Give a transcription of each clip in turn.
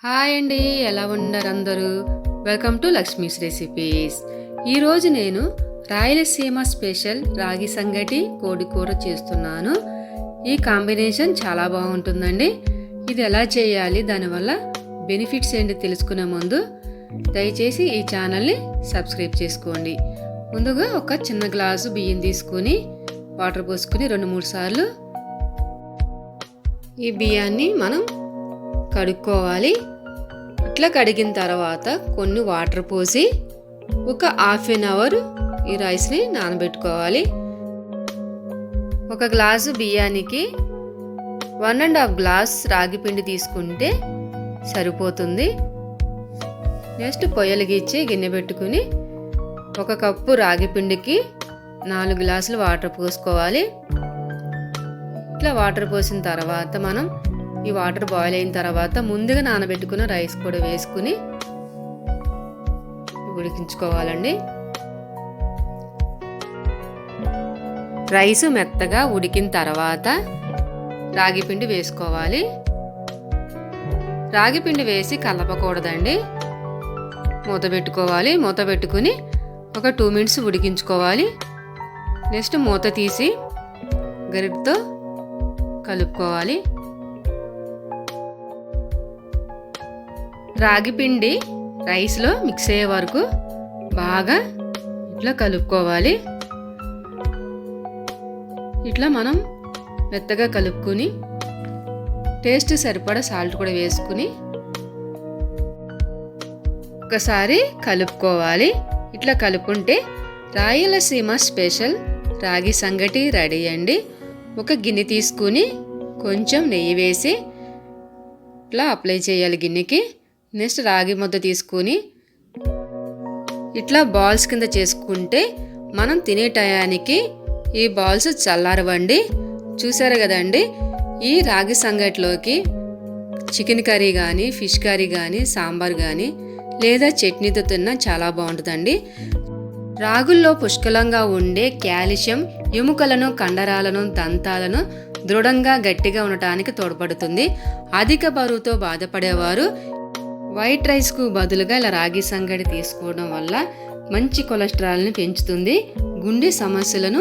Hi అండి, ఎలా ఉన్నారు అందరూ? Welcome to Lakshmi's recipes. ఈరోజు నేను రాయలసీమ స్పెషల్ రాగి సంగటి కోడి కూర చేస్తున్నాను. ఈ కాంబినేషన్ చాలా బాగుంటుందండి. ఇది ఎలా చేయాలి, దానివల్ల బెనిఫిట్స్ ఏంటి తెలుసుకునే ముందు దయచేసి ఈ ఛానల్ని సబ్స్క్రైబ్ చేసుకోండి. ముందుగా ఒక చిన్న గ్లాసు బియ్యం తీసుకొని వాటర్ పోసుకొని 2-3 సార్లు ఈ బియ్యాన్ని మనం కడుక్కోవాలి. ఇట్లా కడిగిన తర్వాత కొన్ని వాటర్ పోసి ఒక ½ అవర్ ఈ రైస్ని నానబెట్టుకోవాలి. ఒక గ్లాసు బియ్యానికి 1½ గ్లాస్ రాగి పిండి తీసుకుంటే సరిపోతుంది. నెక్స్ట్ పొయ్యలిగిచ్చి గిన్నె పెట్టుకుని 1 కప్పు రాగి పిండికి 4 గ్లాసులు వాటర్ పోసుకోవాలి. ఇట్లా వాటర్ పోసిన తర్వాత మనం ఈ వాటర్ బాయిల్ అయిన తర్వాత ముందుగా నానబెట్టుకున్న రైస్ కూడా వేసుకుని ఉడికించుకోవాలండి. రైస్ మెత్తగా ఉడికిన తర్వాత రాగిపిండి వేసుకోవాలి. రాగిపిండి వేసి కలపకూడదండి, మూత పెట్టుకోవాలి. మూత పెట్టుకుని ఒక 2 మినిట్స్ ఉడికించుకోవాలి. నెక్స్ట్ మూత తీసి గరిటతో కలుపుకోవాలి. రాగిపిండి రైస్లో మిక్స్ అయ్యే వరకు బాగా ఇట్లా కలుపుకోవాలి. ఇట్లా మనం మెత్తగా కలుపుకొని టేస్ట్ సరిపడా సాల్ట్ కూడా వేసుకుని ఒకసారి కలుపుకోవాలి. ఇట్లా కలుపుకుంటే రాయలసీమ స్పెషల్ రాగి సంగటి రెడీ అండి. ఒక గిన్నె తీసుకుని కొంచెం నెయ్యి వేసి ఇట్లా అప్లై చేయాలి గిన్నెకి. నెక్స్ట్ రాగి ముద్ద తీసుకుని ఇట్లా బాల్స్ కింద చేసుకుంటే మనం తినే టయానికి ఈ బాల్స్ చల్లారవండి. చూసారు కదండి, ఈ రాగి సంగటిలోకి చికెన్ కర్రీ కానీ, ఫిష్ కర్రీ కానీ, సాంబార్ కానీ లేదా చట్నీతో తిన్నా చాలా బాగుంటుందండి. రాగుల్లో పుష్కలంగా ఉండే కాల్షియం ఎముకలను, కండరాలను, దంతాలను దృఢంగా గట్టిగా ఉండటానికి తోడ్పడుతుంది. అధిక బరువుతో బాధపడేవారు వైట్ రైస్కు బదులుగా ఇలా రాగి సంగటి తీసుకోవడం వల్ల మంచి కొలెస్ట్రాల్ని పెంచుతుంది, గుండె సమస్యలను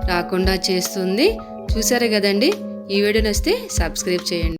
రాకుండా చేస్తుంది. చూసారు కదండి, ఈ వీడియో నచ్చితే సబ్స్క్రైబ్ చేయండి.